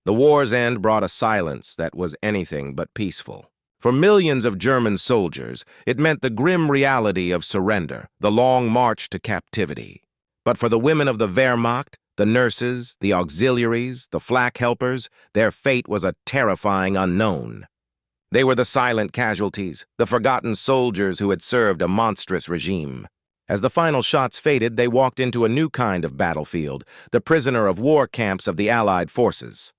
The war's end brought a silence that was anything but peaceful. For millions of German soldiers, it meant the grim reality of surrender, the long march to captivity. But for the women of the Wehrmacht, the nurses, the auxiliaries, the flak helpers, their fate was a terrifying unknown. They were the silent casualties, the forgotten soldiers who had served a monstrous regime. As the final shots faded, they walked into a new kind of battlefield, the prisoner of war camps of the Allied forces.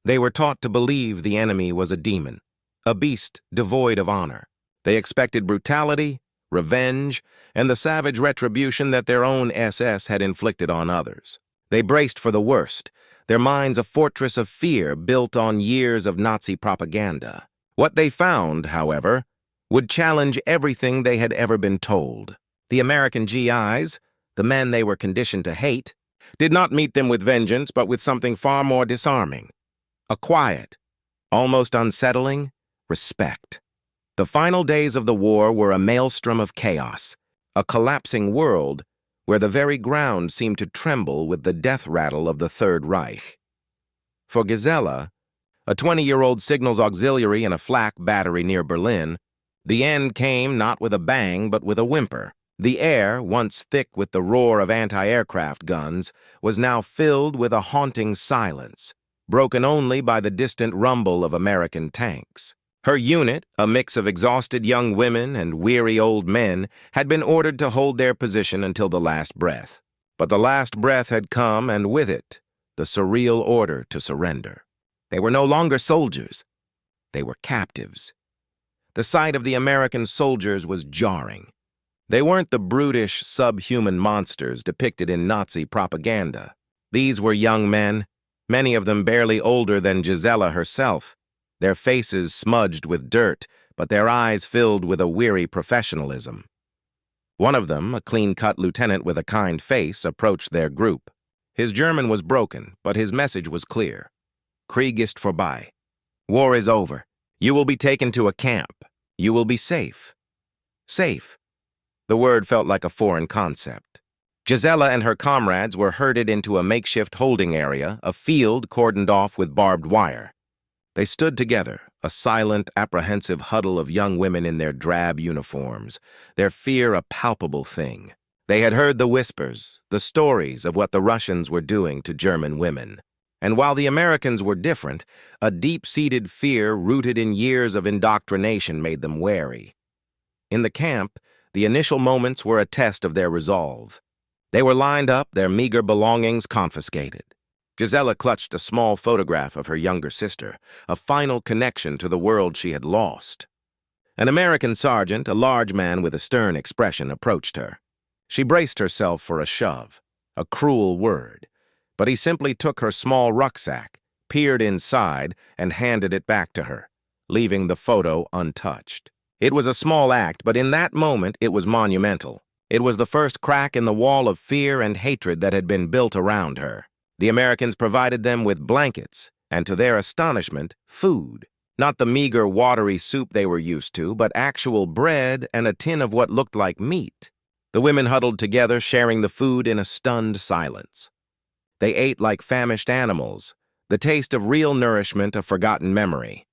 They were taught to believe the enemy was a demon, a beast devoid of honor. They expected brutality, revenge, and the savage retribution that their own SS had inflicted on others. They braced for the worst, their minds a fortress of fear built on years of Nazi propaganda. What they found, however, would challenge everything they had ever been told. The American GIs, the men they were conditioned to hate, did not meet them with vengeance but with something far more disarming. A quiet, almost unsettling, respect. The final days of the war were a maelstrom of chaos, a collapsing world where the very ground seemed to tremble with the death rattle of the Third Reich. For Gisela, a 20-year-old signals auxiliary in a flak battery near Berlin, the end came not with a bang but with a whimper. The air, once thick with the roar of anti-aircraft guns, was now filled with a haunting silence, broken only by the distant rumble of American tanks. Her unit, a mix of exhausted young women and weary old men, had been ordered to hold their position until the last breath. But the last breath had come, and with it, the surreal order to surrender. They were no longer soldiers. They were captives. The sight of the American soldiers was jarring. They weren't the brutish, subhuman monsters depicted in Nazi propaganda. These were young men, many of them barely older than Gisela herself, their faces smudged with dirt, but their eyes filled with a weary professionalism. One of them, a clean-cut lieutenant with a kind face, approached their group. His German was broken, but his message was clear. Krieg ist vorbei. War is over. You will be taken to a camp. You will be safe. Safe. The word felt like a foreign concept. Gisela and her comrades were herded into a makeshift holding area, a field cordoned off with barbed wire. They stood together, a silent, apprehensive huddle of young women in their drab uniforms, their fear a palpable thing. They had heard the whispers, the stories of what the Russians were doing to German women. And while the Americans were different, a deep-seated fear rooted in years of indoctrination made them wary. In the camp, the initial moments were a test of their resolve. They were lined up, their meager belongings confiscated. Gisela clutched a small photograph of her younger sister, a final connection to the world she had lost. An American sergeant, a large man with a stern expression, approached her. She braced herself for a shove, a cruel word, but he simply took her small rucksack, peered inside, and handed it back to her, leaving the photo untouched. It was a small act, but in that moment it was monumental. It was the first crack in the wall of fear and hatred that had been built around her. The Americans provided them with blankets, and to their astonishment, food. Not the meager, watery soup they were used to, but actual bread and a tin of what looked like meat. The women huddled together, sharing the food in a stunned silence. They ate like famished animals, the taste of real nourishment, a forgotten memory.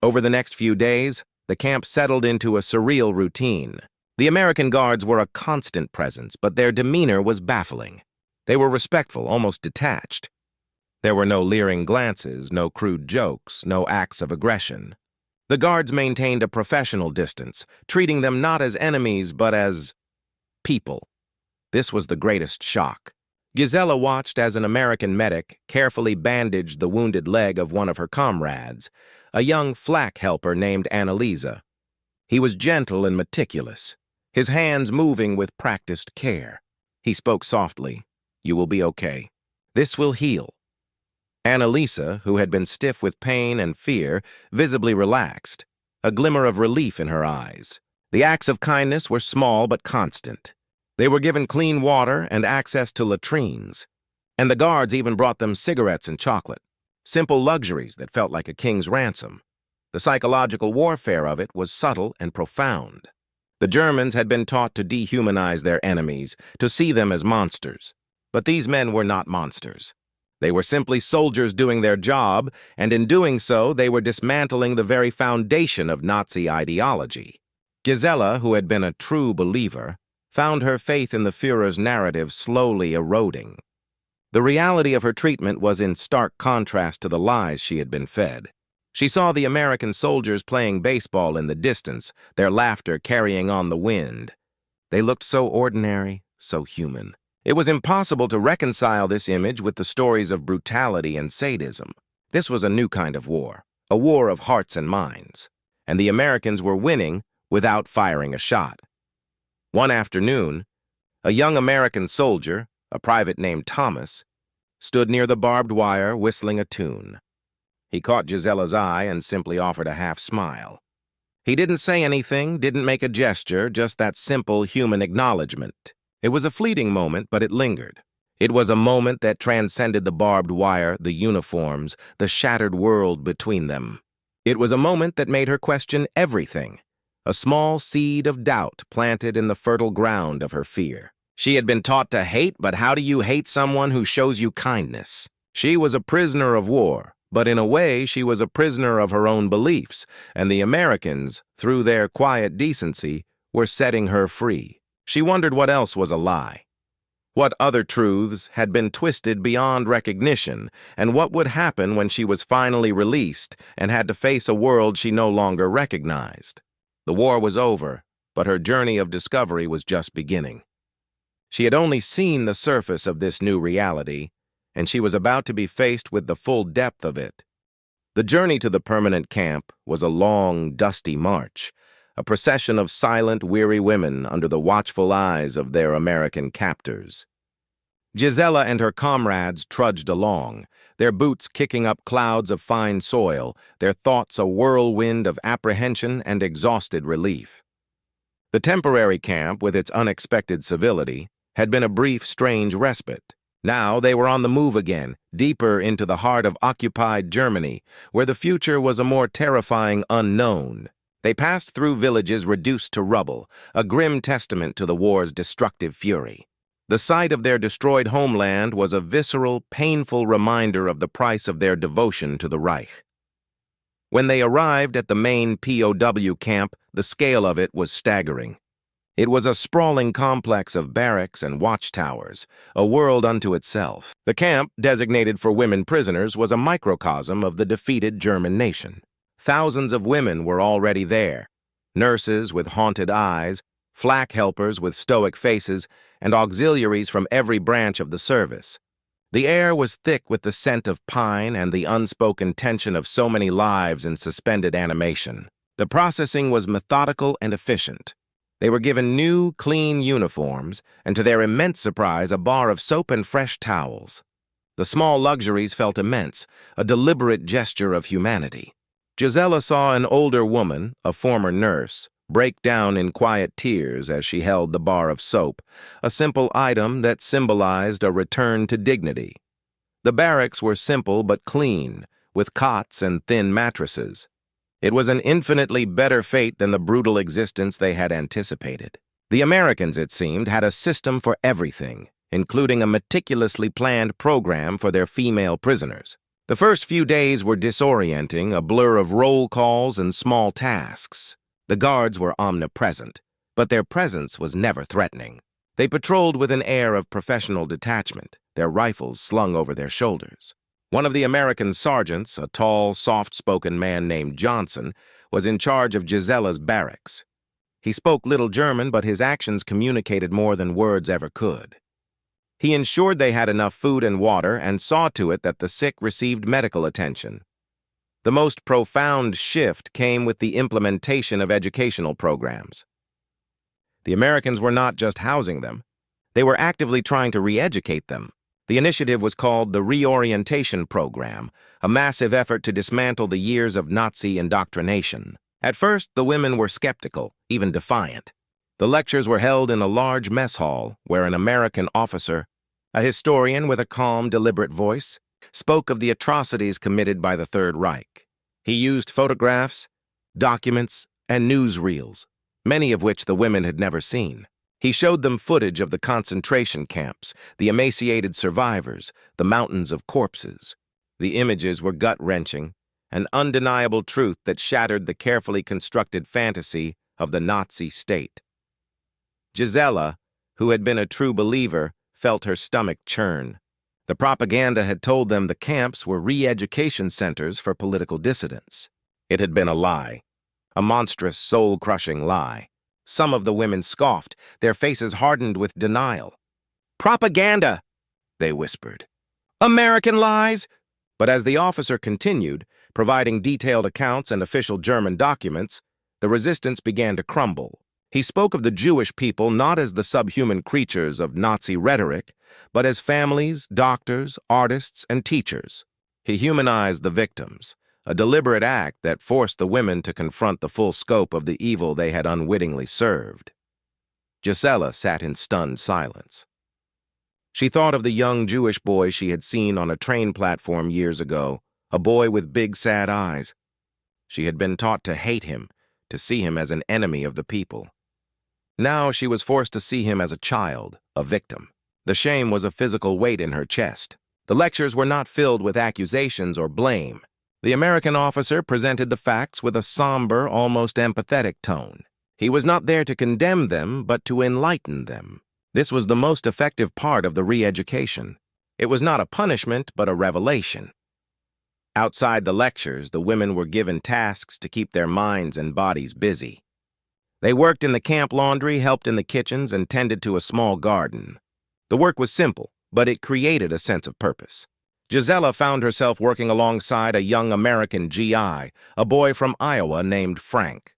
Over the next few days, the camp settled into a surreal routine. The American guards were a constant presence, but their demeanor was baffling. They were respectful, almost detached. There were no leering glances, no crude jokes, no acts of aggression. The guards maintained a professional distance, treating them not as enemies but as people. This was the greatest shock. Gisela watched as an American medic carefully bandaged the wounded leg of one of her comrades, a young flak helper named Annalisa. He was gentle and meticulous, his hands moving with practiced care. He spoke softly. You will be okay. This will heal. Annalisa, who had been stiff with pain and fear, visibly relaxed, a glimmer of relief in her eyes. The acts of kindness were small but constant. They were given clean water and access to latrines, and the guards even brought them cigarettes and chocolate, simple luxuries that felt like a king's ransom. The psychological warfare of it was subtle and profound. The Germans had been taught to dehumanize their enemies, to see them as monsters. But these men were not monsters. They were simply soldiers doing their job, and in doing so, they were dismantling the very foundation of Nazi ideology. Gisela, who had been a true believer, found her faith in the Führer's narrative slowly eroding. The reality of her treatment was in stark contrast to the lies she had been fed. She saw the American soldiers playing baseball in the distance, their laughter carrying on the wind. They looked so ordinary, so human. It was impossible to reconcile this image with the stories of brutality and sadism. This was a new kind of war, a war of hearts and minds, and the Americans were winning without firing a shot. One afternoon, a young American soldier, a private named Thomas, stood near the barbed wire whistling a tune. He caught Gisela's eye and simply offered a half-smile. He didn't say anything, didn't make a gesture, just that simple human acknowledgement. It was a fleeting moment, but it lingered. It was a moment that transcended the barbed wire, the uniforms, the shattered world between them. It was a moment that made her question everything, a small seed of doubt planted in the fertile ground of her fear. She had been taught to hate, but how do you hate someone who shows you kindness? She was a prisoner of war, but in a way she was a prisoner of her own beliefs, and the Americans, through their quiet decency, were setting her free. She wondered what else was a lie. What other truths had been twisted beyond recognition, and what would happen when she was finally released and had to face a world she no longer recognized. The war was over, but her journey of discovery was just beginning. She had only seen the surface of this new reality, and she was about to be faced with the full depth of it. The journey to the permanent camp was a long, dusty march, a procession of silent, weary women under the watchful eyes of their American captors. Gisela and her comrades trudged along, their boots kicking up clouds of fine soil, their thoughts a whirlwind of apprehension and exhausted relief. The temporary camp, with its unexpected civility, had been a brief, strange respite. Now they were on the move again, deeper into the heart of occupied Germany, where the future was a more terrifying unknown. They passed through villages reduced to rubble, a grim testament to the war's destructive fury. The sight of their destroyed homeland was a visceral, painful reminder of the price of their devotion to the Reich. When they arrived at the main POW camp, the scale of it was staggering. It was a sprawling complex of barracks and watchtowers, a world unto itself. The camp, designated for women prisoners, was a microcosm of the defeated German nation. Thousands of women were already there, nurses with haunted eyes, flak helpers with stoic faces, and auxiliaries from every branch of the service. The air was thick with the scent of pine and the unspoken tension of so many lives in suspended animation. The processing was methodical and efficient. They were given new, clean uniforms, and to their immense surprise, a bar of soap and fresh towels. The small luxuries felt immense, a deliberate gesture of humanity. Gisela saw an older woman, a former nurse, break down in quiet tears as she held the bar of soap, a simple item that symbolized a return to dignity. The barracks were simple but clean, with cots and thin mattresses. It was an infinitely better fate than the brutal existence they had anticipated. The Americans, it seemed, had a system for everything, including a meticulously planned program for their female prisoners. The first few days were disorienting, a blur of roll calls and small tasks. The guards were omnipresent, but their presence was never threatening. They patrolled with an air of professional detachment, their rifles slung over their shoulders. One of the American sergeants, a tall, soft-spoken man named Johnson, was in charge of Gisela's barracks. He spoke little German, but his actions communicated more than words ever could. He ensured they had enough food and water and saw to it that the sick received medical attention. The most profound shift came with the implementation of educational programs. The Americans were not just housing them. They were actively trying to re-educate them. The initiative was called the Reorientation Program, a massive effort to dismantle the years of Nazi indoctrination. At first, the women were skeptical, even defiant. The lectures were held in a large mess hall where an American officer, a historian with a calm, deliberate voice, spoke of the atrocities committed by the Third Reich. He used photographs, documents, and newsreels, many of which the women had never seen. He showed them footage of the concentration camps, the emaciated survivors, the mountains of corpses. The images were gut-wrenching, an undeniable truth that shattered the carefully constructed fantasy of the Nazi state. Gisela, who had been a true believer, felt her stomach churn. The propaganda had told them the camps were re-education centers for political dissidents. It had been a lie, a monstrous, soul-crushing lie. Some of the women scoffed, their faces hardened with denial. "Propaganda," they whispered. "American lies." But as the officer continued, providing detailed accounts and official German documents, the resistance began to crumble. He spoke of the Jewish people not as the subhuman creatures of Nazi rhetoric, but as families, doctors, artists, and teachers. He humanized the victims, a deliberate act that forced the women to confront the full scope of the evil they had unwittingly served. Gisela sat in stunned silence. She thought of the young Jewish boy she had seen on a train platform years ago, a boy with big, sad eyes. She had been taught to hate him, to see him as an enemy of the people. Now she was forced to see him as a child, a victim. The shame was a physical weight in her chest. The lectures were not filled with accusations or blame. The American officer presented the facts with a somber, almost empathetic tone. He was not there to condemn them, but to enlighten them. This was the most effective part of the re-education. It was not a punishment, but a revelation. Outside the lectures, the women were given tasks to keep their minds and bodies busy. They worked in the camp laundry, helped in the kitchens, and tended to a small garden. The work was simple, but it created a sense of purpose. Gisela found herself working alongside a young American GI, a boy from Iowa named Frank.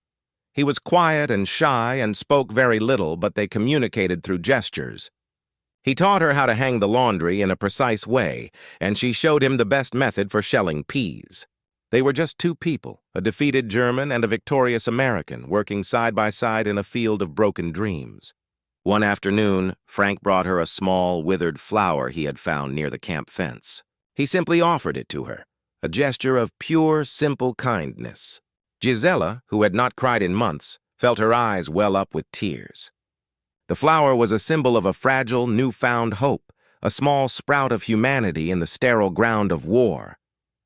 He was quiet and shy and spoke very little, but they communicated through gestures. He taught her how to hang the laundry in a precise way, and she showed him the best method for shelling peas. They were just two people, a defeated German and a victorious American, working side by side in a field of broken dreams. One afternoon, Frank brought her a small, withered flower he had found near the camp fence. He simply offered it to her, a gesture of pure, simple kindness. Gisela, who had not cried in months, felt her eyes well up with tears. The flower was a symbol of a fragile, newfound hope, a small sprout of humanity in the sterile ground of war.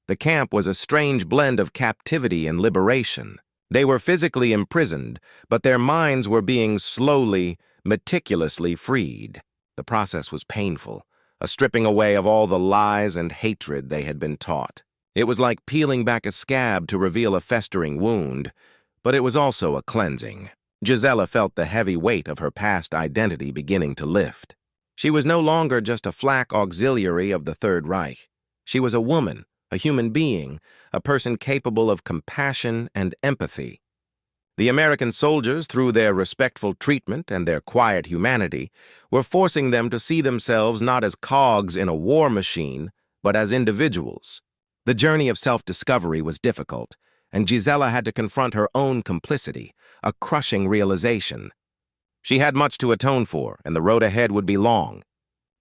The camp was a strange blend of captivity and liberation. They were physically imprisoned, but their minds were being slowly, meticulously freed. The process was painful, a stripping away of all the lies and hatred they had been taught. It was like peeling back a scab to reveal a festering wound, but it was also a cleansing. Gisela felt the heavy weight of her past identity beginning to lift. She was no longer just a flak auxiliary of the Third Reich. She was a woman, a human being, a person capable of compassion and empathy. The American soldiers, through their respectful treatment and their quiet humanity, were forcing them to see themselves not as cogs in a war machine, but as individuals. The journey of self-discovery was difficult, and Gisela had to confront her own complicity, a crushing realization. She had much to atone for, and the road ahead would be long.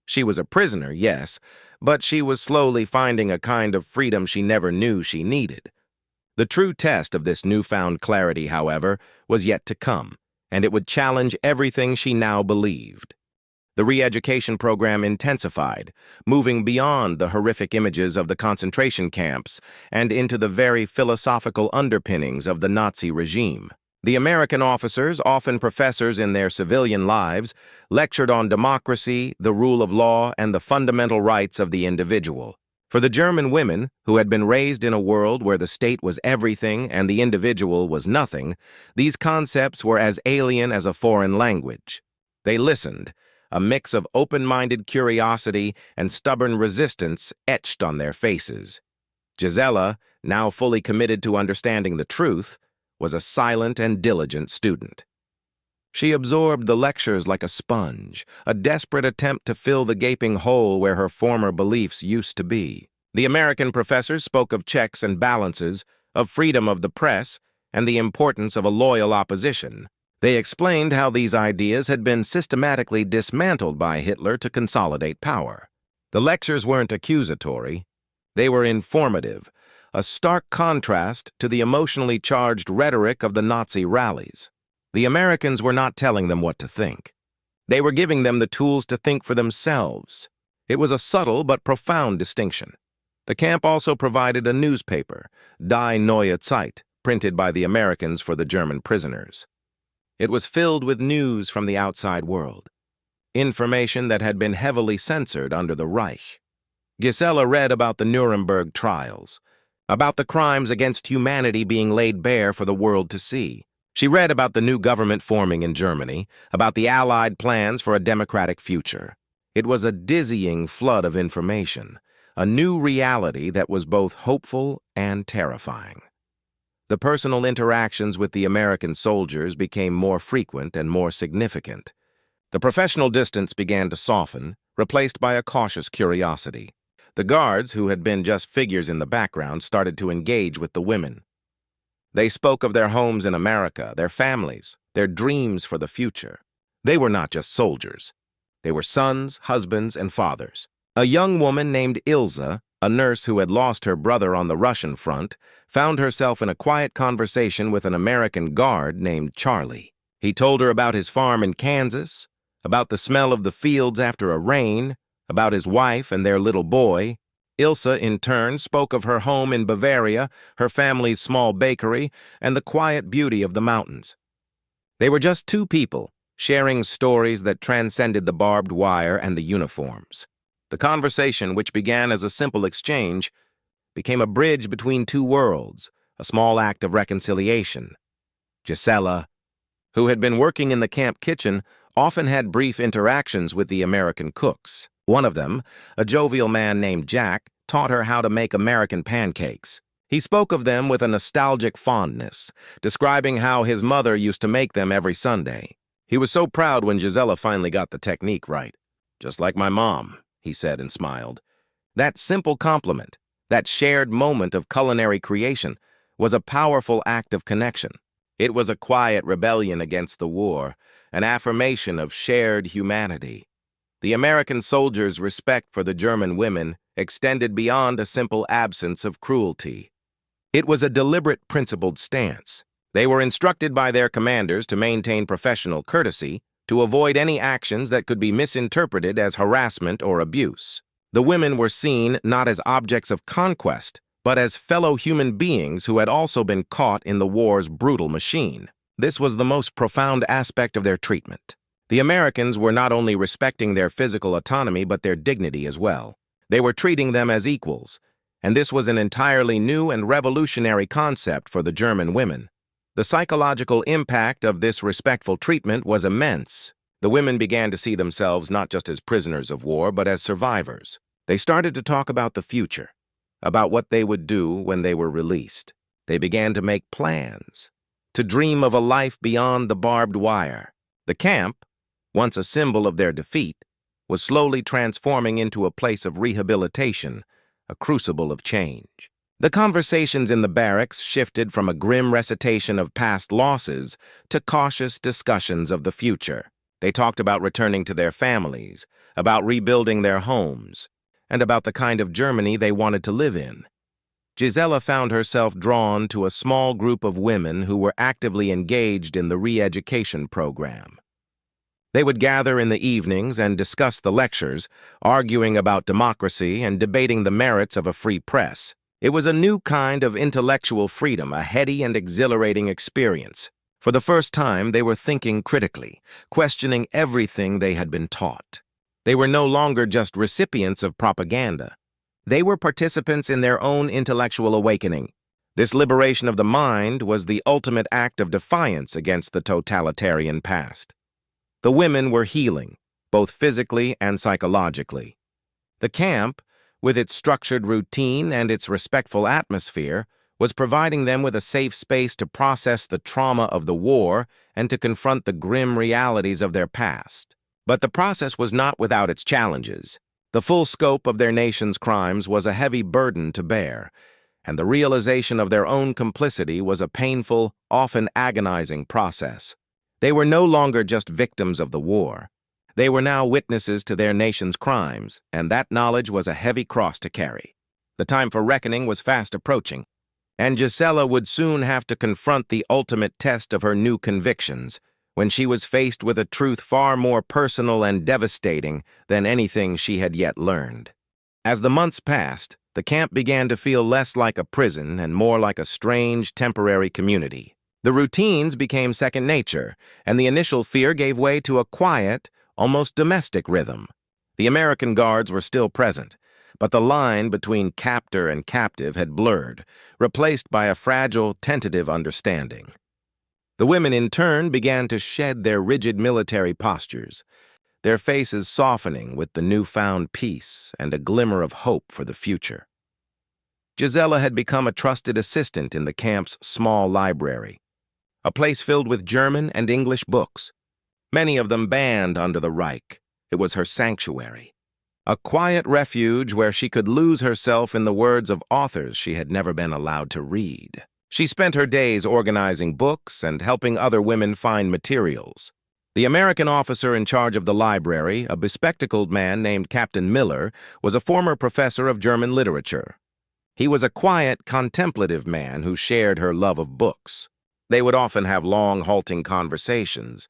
She was a prisoner, yes, but she was slowly finding a kind of freedom she never knew she needed. The true test of this newfound clarity, however, was yet to come, and it would challenge everything she now believed. The re-education program intensified, moving beyond the horrific images of the concentration camps and into the very philosophical underpinnings of the Nazi regime. The American officers, often professors in their civilian lives, lectured on democracy, the rule of law, and the fundamental rights of the individual. For the German women, who had been raised in a world where the state was everything and the individual was nothing, these concepts were as alien as a foreign language. They listened, a mix of open-minded curiosity and stubborn resistance etched on their faces. Gisela, now fully committed to understanding the truth, was a silent and diligent student. She absorbed the lectures like a sponge, a desperate attempt to fill the gaping hole where her former beliefs used to be. The American professors spoke of checks and balances, of freedom of the press, and the importance of a loyal opposition. They explained how these ideas had been systematically dismantled by Hitler to consolidate power. The lectures weren't accusatory. They were informative, a stark contrast to the emotionally charged rhetoric of the Nazi rallies. The Americans were not telling them what to think. They were giving them the tools to think for themselves. It was a subtle but profound distinction. The camp also provided a newspaper, Die Neue Zeit, printed by the Americans for the German prisoners. It was filled with news from the outside world, information that had been heavily censored under the Reich. Gisela read about the Nuremberg trials, about the crimes against humanity being laid bare for the world to see. She read about the new government forming in Germany, about the Allied plans for a democratic future. It was a dizzying flood of information, a new reality that was both hopeful and terrifying. The personal interactions with the American soldiers became more frequent and more significant. The professional distance began to soften, replaced by a cautious curiosity. The guards, who had been just figures in the background, started to engage with the women. They spoke of their homes in America, their families, their dreams for the future. They were not just soldiers. They were sons, husbands, and fathers. A young woman named Ilse, a nurse who had lost her brother on the Russian front, found herself in a quiet conversation with an American guard named Charlie. He told her about his farm in Kansas, about the smell of the fields after a rain, about his wife and their little boy. Ilse, in turn, spoke of her home in Bavaria, her family's small bakery, and the quiet beauty of the mountains. They were just two people, sharing stories that transcended the barbed wire and the uniforms. The conversation, which began as a simple exchange, became a bridge between two worlds, a small act of reconciliation. Gisela, who had been working in the camp kitchen, often had brief interactions with the American cooks. One of them, a jovial man named Jack, taught her how to make American pancakes. He spoke of them with a nostalgic fondness, describing how his mother used to make them every Sunday. He was so proud when Gisela finally got the technique right. "Just like my mom," he said and smiled. That simple compliment, that shared moment of culinary creation, was a powerful act of connection. It was a quiet rebellion against the war, an affirmation of shared humanity. The American soldiers' respect for the German women extended beyond a simple absence of cruelty. It was a deliberate, principled stance. They were instructed by their commanders to maintain professional courtesy, to avoid any actions that could be misinterpreted as harassment or abuse. The women were seen not as objects of conquest, but as fellow human beings who had also been caught in the war's brutal machine. This was the most profound aspect of their treatment. The Americans were not only respecting their physical autonomy but their dignity as well. They were treating them as equals, and this was an entirely new and revolutionary concept for the German women. The psychological impact of this respectful treatment was immense. The women began to see themselves not just as prisoners of war, but as survivors. They started to talk about the future, about what they would do when they were released. They began to make plans, to dream of a life beyond the barbed wire. The camp, once a symbol of their defeat, was slowly transforming into a place of rehabilitation, a crucible of change. The conversations in the barracks shifted from a grim recitation of past losses to cautious discussions of the future. They talked about returning to their families, about rebuilding their homes, and about the kind of Germany they wanted to live in. Gisela found herself drawn to a small group of women who were actively engaged in the re-education program. They would gather in the evenings and discuss the lectures, arguing about democracy and debating the merits of a free press. It was a new kind of intellectual freedom, a heady and exhilarating experience. For the first time, they were thinking critically, questioning everything they had been taught. They were no longer just recipients of propaganda. They were participants in their own intellectual awakening. This liberation of the mind was the ultimate act of defiance against the totalitarian past. The women were healing, both physically and psychologically. The camp, with its structured routine and its respectful atmosphere, was providing them with a safe space to process the trauma of the war and to confront the grim realities of their past. But the process was not without its challenges. The full scope of their nation's crimes was a heavy burden to bear, and the realization of their own complicity was a painful, often agonizing process. They were no longer just victims of the war. They were now witnesses to their nation's crimes, and that knowledge was a heavy cross to carry. The time for reckoning was fast approaching, and Gisela would soon have to confront the ultimate test of her new convictions, when she was faced with a truth far more personal and devastating than anything she had yet learned. As the months passed, the camp began to feel less like a prison and more like a strange, temporary community. The routines became second nature, and the initial fear gave way to a quiet, almost domestic rhythm. The American guards were still present, but the line between captor and captive had blurred, replaced by a fragile, tentative understanding. The women, in turn, began to shed their rigid military postures, their faces softening with the newfound peace and a glimmer of hope for the future. Gisela had become a trusted assistant in the camp's small library, a place filled with German and English books, many of them banned under the Reich. It was her sanctuary, a quiet refuge where she could lose herself in the words of authors she had never been allowed to read. She spent her days organizing books and helping other women find materials. The American officer in charge of the library, a bespectacled man named Captain Miller, was a former professor of German literature. He was a quiet, contemplative man who shared her love of books. They would often have long, halting conversations,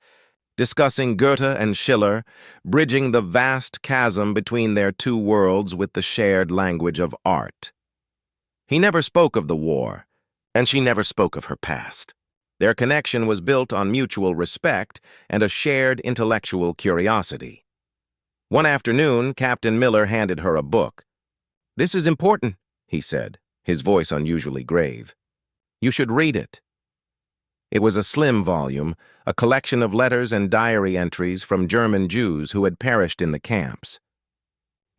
discussing Goethe and Schiller, bridging the vast chasm between their two worlds with the shared language of art. He never spoke of the war, and she never spoke of her past. Their connection was built on mutual respect and a shared intellectual curiosity. One afternoon, Captain Miller handed her a book. "This is important," he said, his voice unusually grave. "You should read it." It was a slim volume, a collection of letters and diary entries from German Jews who had perished in the camps.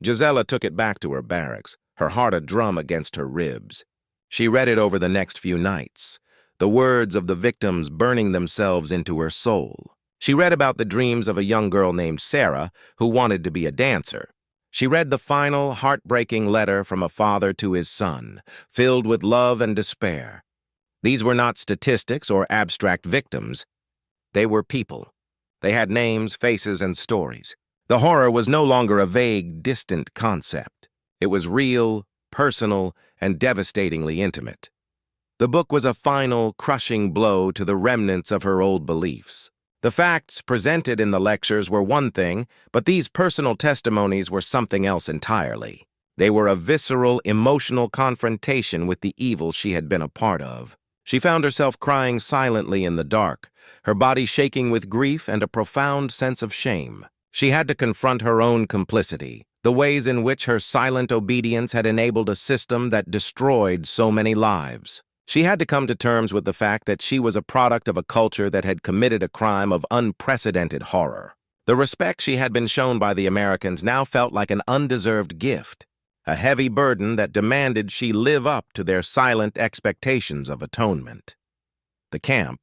Gisela took it back to her barracks, her heart a drum against her ribs. She read it over the next few nights, the words of the victims burning themselves into her soul. She read about the dreams of a young girl named Sarah who wanted to be a dancer. She read the final, heartbreaking letter from a father to his son, filled with love and despair. These were not statistics or abstract victims. They were people. They had names, faces, and stories. The horror was no longer a vague, distant concept. It was real, personal, and devastatingly intimate. The book was a final, crushing blow to the remnants of her old beliefs. The facts presented in the lectures were one thing, but these personal testimonies were something else entirely. They were a visceral, emotional confrontation with the evil she had been a part of. She found herself crying silently in the dark, her body shaking with grief and a profound sense of shame. She had to confront her own complicity, the ways in which her silent obedience had enabled a system that destroyed so many lives. She had to come to terms with the fact that she was a product of a culture that had committed a crime of unprecedented horror. The respect she had been shown by the Americans now felt like an undeserved gift, a heavy burden that demanded she live up to their silent expectations of atonement. The camp,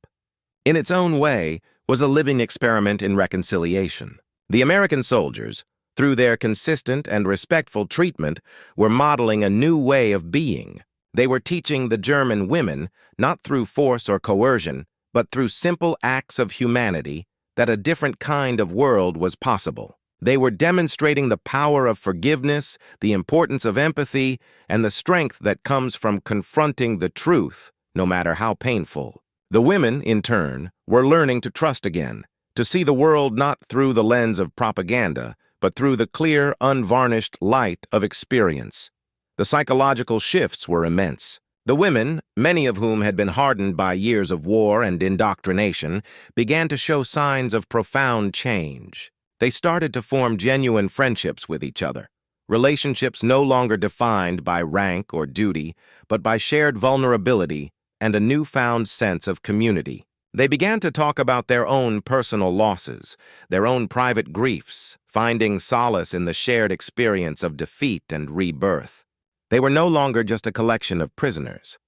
in its own way, was a living experiment in reconciliation. The American soldiers, through their consistent and respectful treatment, were modeling a new way of being. They were teaching the German women, not through force or coercion, but through simple acts of humanity, that a different kind of world was possible. They were demonstrating the power of forgiveness, the importance of empathy, and the strength that comes from confronting the truth, no matter how painful. The women, in turn, were learning to trust again, to see the world not through the lens of propaganda, but through the clear, unvarnished light of experience. The psychological shifts were immense. The women, many of whom had been hardened by years of war and indoctrination, began to show signs of profound change. They started to form genuine friendships with each other, relationships no longer defined by rank or duty, but by shared vulnerability and a newfound sense of community. They began to talk about their own personal losses, their own private griefs, finding solace in the shared experience of defeat and rebirth. They were no longer just a collection of prisoners.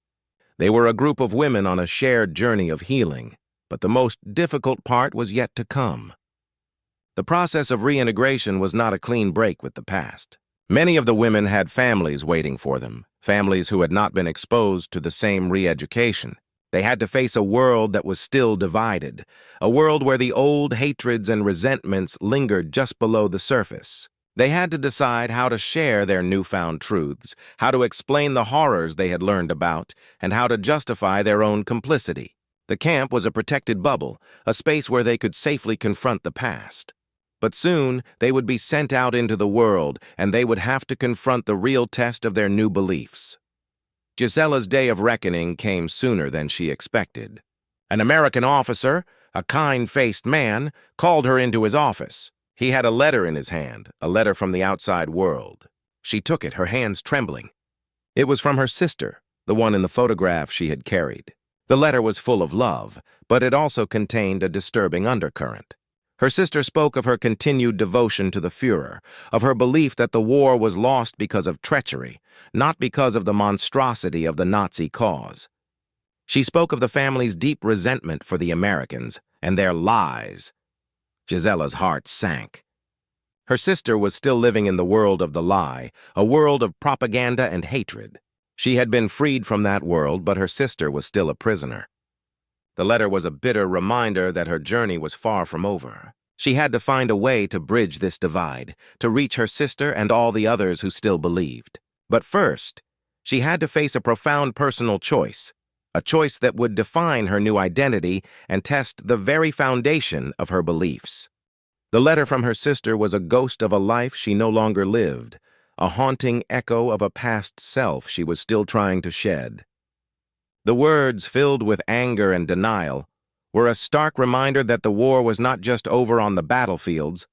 They were a group of women on a shared journey of healing, but the most difficult part was yet to come. The process of reintegration was not a clean break with the past. Many of the women had families waiting for them, families who had not been exposed to the same re-education. They had to face a world that was still divided, a world where the old hatreds and resentments lingered just below the surface. They had to decide how to share their newfound truths, how to explain the horrors they had learned about, and how to justify their own complicity. The camp was a protected bubble, a space where they could safely confront the past. But soon, they would be sent out into the world, and they would have to confront the real test of their new beliefs. Gisela's day of reckoning came sooner than she expected. An American officer, a kind-faced man, called her into his office. He had a letter in his hand, a letter from the outside world. She took it, her hands trembling. It was from her sister, the one in the photograph she had carried. The letter was full of love, but it also contained a disturbing undercurrent. Her sister spoke of her continued devotion to the Führer, of her belief that the war was lost because of treachery, not because of the monstrosity of the Nazi cause. She spoke of the family's deep resentment for the Americans and their lies. Gisela's heart sank. Her sister was still living in the world of the lie, a world of propaganda and hatred. She had been freed from that world, but her sister was still a prisoner. The letter was a bitter reminder that her journey was far from over. She had to find a way to bridge this divide, to reach her sister and all the others who still believed. But first, she had to face a profound personal choice, a choice that would define her new identity and test the very foundation of her beliefs. The letter from her sister was a ghost of a life she no longer lived, a haunting echo of a past self she was still trying to shed. The words, filled with anger and denial, were a stark reminder that the war was not just over on the battlefields,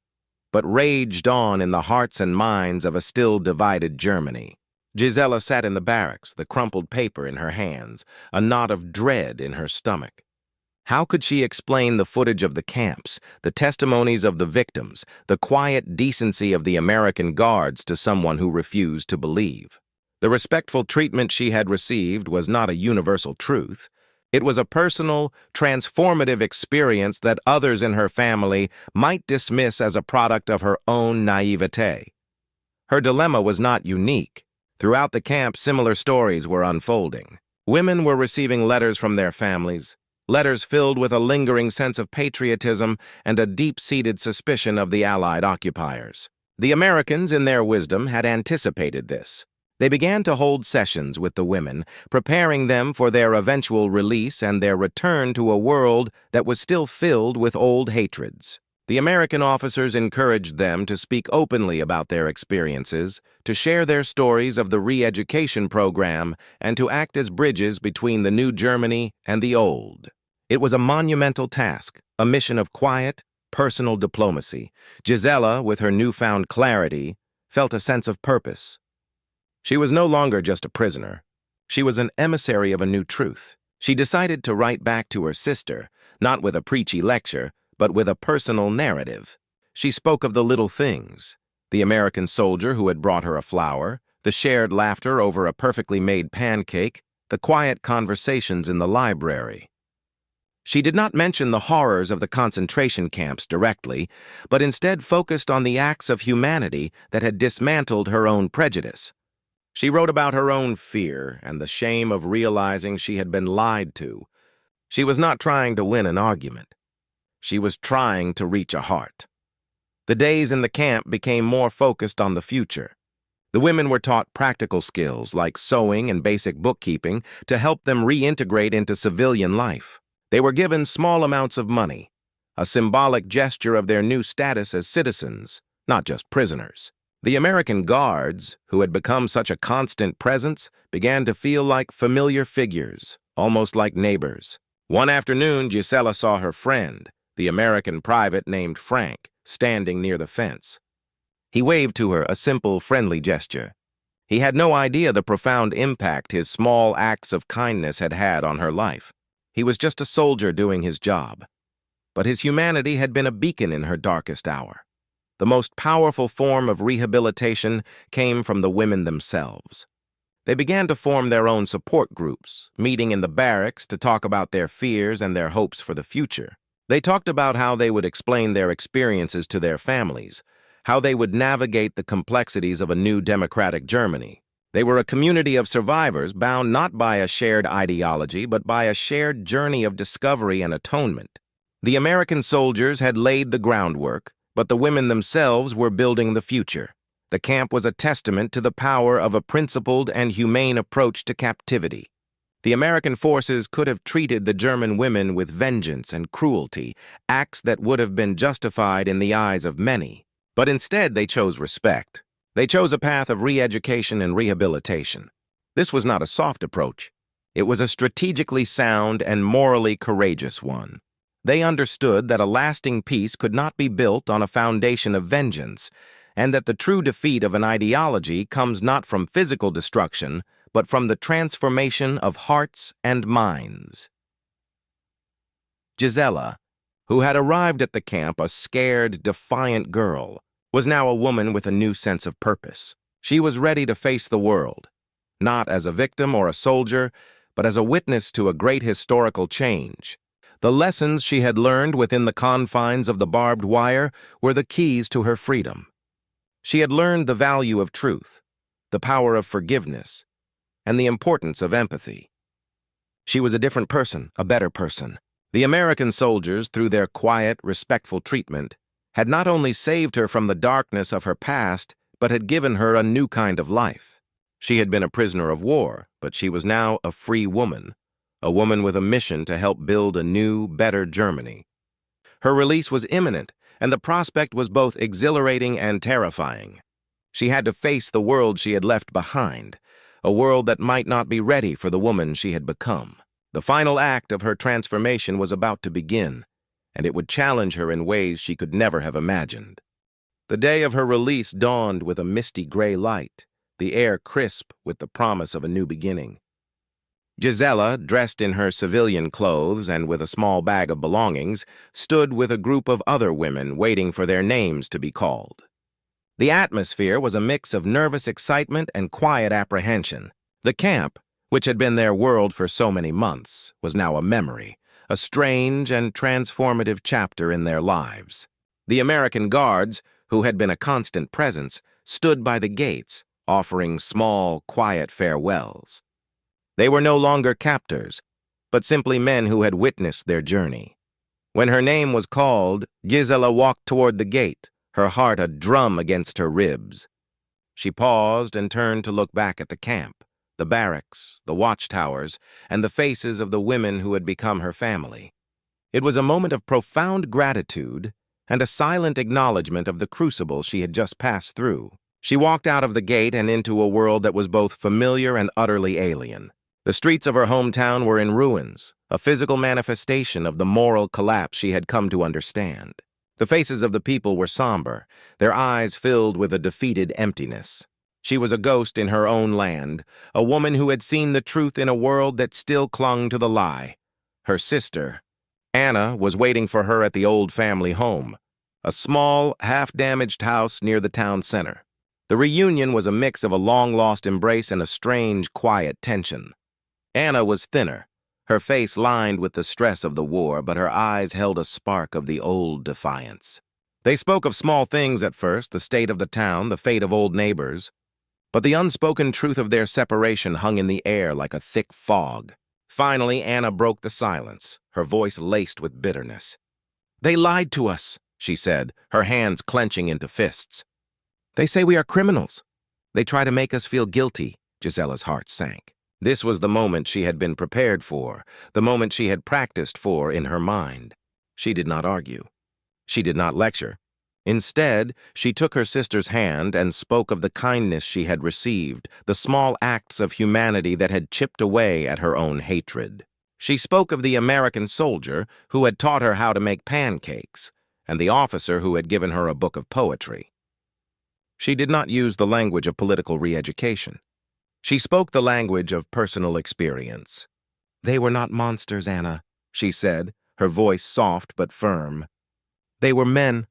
but raged on in the hearts and minds of a still divided Germany. Gisela sat in the barracks, the crumpled paper in her hands, a knot of dread in her stomach. How could she explain the footage of the camps, the testimonies of the victims, the quiet decency of the American guards to someone who refused to believe? The respectful treatment she had received was not a universal truth. It was a personal, transformative experience that others in her family might dismiss as a product of her own naivete. Her dilemma was not unique. Throughout the camp, similar stories were unfolding. Women were receiving letters from their families, letters filled with a lingering sense of patriotism and a deep-seated suspicion of the Allied occupiers. The Americans, in their wisdom, had anticipated this. They began to hold sessions with the women, preparing them for their eventual release and their return to a world that was still filled with old hatreds. The American officers encouraged them to speak openly about their experiences, to share their stories of the re-education program, and to act as bridges between the new Germany and the old. It was a monumental task, a mission of quiet, personal diplomacy. Gisela, with her newfound clarity, felt a sense of purpose. She was no longer just a prisoner. She was an emissary of a new truth. She decided to write back to her sister, not with a preachy lecture, but with a personal narrative. She spoke of the little things: the American soldier who had brought her a flower, the shared laughter over a perfectly made pancake, the quiet conversations in the library. She did not mention the horrors of the concentration camps directly, but instead focused on the acts of humanity that had dismantled her own prejudice. She wrote about her own fear and the shame of realizing she had been lied to. She was not trying to win an argument. She was trying to reach a heart. The days in the camp became more focused on the future. The women were taught practical skills like sewing and basic bookkeeping to help them reintegrate into civilian life. They were given small amounts of money, a symbolic gesture of their new status as citizens, not just prisoners. The American guards, who had become such a constant presence, began to feel like familiar figures, almost like neighbors. One afternoon, Gisela saw her friend, the American private named Frank, standing near the fence. He waved to her, a simple, friendly gesture. He had no idea the profound impact his small acts of kindness had had on her life. He was just a soldier doing his job. But his humanity had been a beacon in her darkest hour. The most powerful form of rehabilitation came from the women themselves. They began to form their own support groups, meeting in the barracks to talk about their fears and their hopes for the future. They talked about how they would explain their experiences to their families, how they would navigate the complexities of a new democratic Germany. They were a community of survivors bound not by a shared ideology, but by a shared journey of discovery and atonement. The American soldiers had laid the groundwork, but the women themselves were building the future. The camp was a testament to the power of a principled and humane approach to captivity. The American forces could have treated the German women with vengeance and cruelty, acts that would have been justified in the eyes of many. But instead, they chose respect. They chose a path of re-education and rehabilitation. This was not a soft approach. It was a strategically sound and morally courageous one. They understood that a lasting peace could not be built on a foundation of vengeance, and that the true defeat of an ideology comes not from physical destruction, but from the transformation of hearts and minds. Gisela, who had arrived at the camp a scared, defiant girl, was now a woman with a new sense of purpose. She was ready to face the world, not as a victim or a soldier, but as a witness to a great historical change. The lessons she had learned within the confines of the barbed wire were the keys to her freedom. She had learned the value of truth, the power of forgiveness, and the importance of empathy. She was a different person, a better person. The American soldiers, through their quiet, respectful treatment, had not only saved her from the darkness of her past, but had given her a new kind of life. She had been a prisoner of war, but she was now a free woman, a woman with a mission to help build a new, better Germany. Her release was imminent, and the prospect was both exhilarating and terrifying. She had to face the world she had left behind, a world that might not be ready for the woman she had become. The final act of her transformation was about to begin, and it would challenge her in ways she could never have imagined. The day of her release dawned with a misty gray light, the air crisp with the promise of a new beginning. Gisela, dressed in her civilian clothes and with a small bag of belongings, stood with a group of other women waiting for their names to be called. The atmosphere was a mix of nervous excitement and quiet apprehension. The camp, which had been their world for so many months, was now a memory, a strange and transformative chapter in their lives. The American guards, who had been a constant presence, stood by the gates, offering small, quiet farewells. They were no longer captors, but simply men who had witnessed their journey. When her name was called, Gisela walked toward the gate, her heart a drum against her ribs. She paused and turned to look back at the camp, the barracks, the watchtowers, and the faces of the women who had become her family. It was a moment of profound gratitude and a silent acknowledgement of the crucible she had just passed through. She walked out of the gate and into a world that was both familiar and utterly alien. The streets of her hometown were in ruins, a physical manifestation of the moral collapse she had come to understand. The faces of the people were somber, their eyes filled with a defeated emptiness. She was a ghost in her own land, a woman who had seen the truth in a world that still clung to the lie. Her sister, Anna, was waiting for her at the old family home, a small, half-damaged house near the town center. The reunion was a mix of a long-lost embrace and a strange, quiet tension. Anna was thinner, her face lined with the stress of the war, but her eyes held a spark of the old defiance. They spoke of small things at first, the state of the town, the fate of old neighbors, but the unspoken truth of their separation hung in the air like a thick fog. Finally, Anna broke the silence, her voice laced with bitterness. "They lied to us," she said, her hands clenching into fists. "They say we are criminals. They try to make us feel guilty." Gisela's heart sank. This was the moment she had been prepared for, the moment she had practiced for in her mind. She did not argue. She did not lecture. Instead, she took her sister's hand and spoke of the kindness she had received, the small acts of humanity that had chipped away at her own hatred. She spoke of the American soldier who had taught her how to make pancakes, and the officer who had given her a book of poetry. She did not use the language of political re-education. She spoke the language of personal experience. "They were not monsters, Anna," she said, her voice soft but firm. "They were men,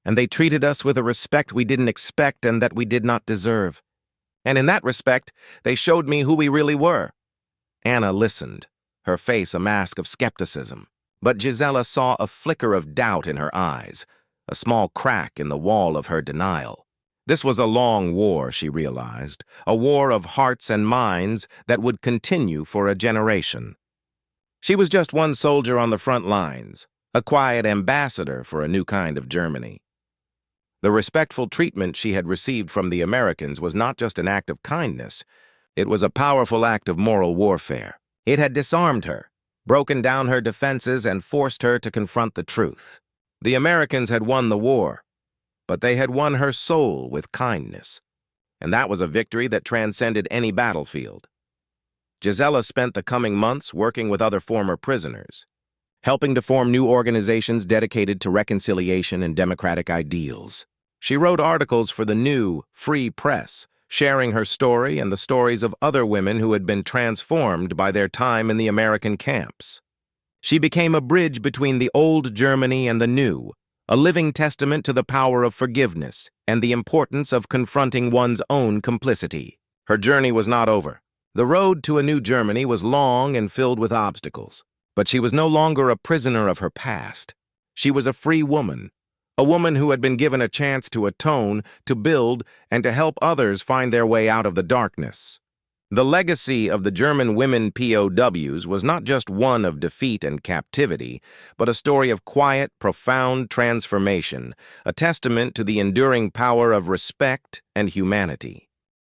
and they treated us with a respect we didn't expect and that we did not deserve. And in that respect, they showed me who we really were." Anna listened, her face a mask of skepticism, but Gisela saw a flicker of doubt in her eyes, a small crack in the wall of her denial. This was a long war, she realized, a war of hearts and minds that would continue for a generation. She was just one soldier on the front lines, a quiet ambassador for a new kind of Germany. The respectful treatment she had received from the Americans was not just an act of kindness, it was a powerful act of moral warfare. It had disarmed her, broken down her defenses, and forced her to confront the truth. The Americans had won the war, but they had won her soul with kindness, and that was a victory that transcended any battlefield. Gisela spent the coming months working with other former prisoners, helping to form new organizations dedicated to reconciliation and democratic ideals. She wrote articles for the new, free press, sharing her story and the stories of other women who had been transformed by their time in the American camps. She became a bridge between the old Germany and the new, a living testament to the power of forgiveness and the importance of confronting one's own complicity. Her journey was not over. The road to a new Germany was long and filled with obstacles, but she was no longer a prisoner of her past. She was a free woman, a woman who had been given a chance to atone, to build, and to help others find their way out of the darkness. The legacy of the German women POWs was not just one of defeat and captivity, but a story of quiet, profound transformation, a testament to the enduring power of respect and humanity.